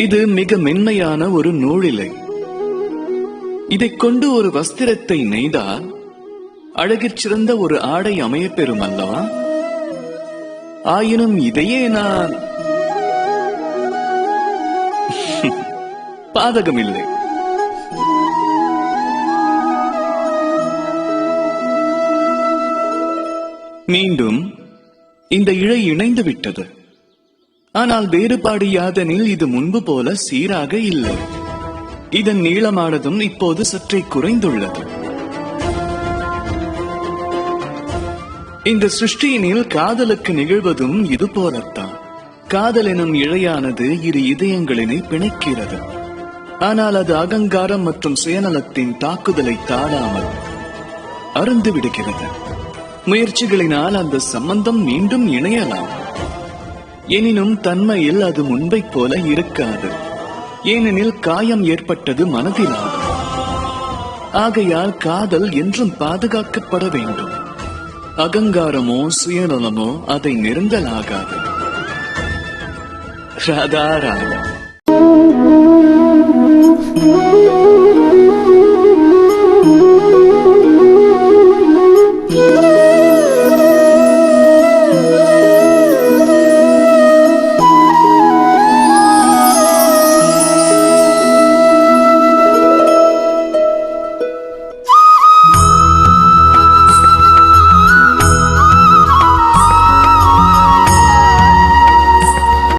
இது மிக மென்மையான ஒரு நூலிலை. இதைக் கொண்டு ஒரு வஸ்திரத்தை நெய்தால் அழகிற் சிறந்த ஒரு ஆடை அமையப் பெறும் அல்லவா? ஆயினும் இதையே நான் பாதகமில்லை. மீண்டும் இந்த இழை இணைந்து விட்டது. ஆனால் வேறுபாடு யாதெனில் இது முன்பு போல சீராக இல்லை. இதன் நீளமானதும் இப்போது சற்றே குறைந்துள்ளது. இந்த சிருஷ்டியினில் காதலுக்கு நிகழ்வதும் இது போலத்தான். காதல் எனும் இழையானது இரு இதயங்களினை பிணைக்கிறது. ஆனால் அது அகங்காரம் மற்றும் சுயநலத்தின் தாக்குதலை தாழாமல் அருந்து விடுகிறது. முயற்சிகளினால் அந்த சம்பந்தம் மீண்டும் இணையலாம். எனினும் தன்மையில் அது முன்பைப் போல இருக்காது. ஏனெனில் காயம் ஏற்பட்டது மனதிலாகும். ஆகையால் காதல் என்றும் பாதுகாக்கப்பட வேண்டும். அகங்காரமோ சுயநலமோ அதை நெருங்கலாகாது. ராதா ராதா.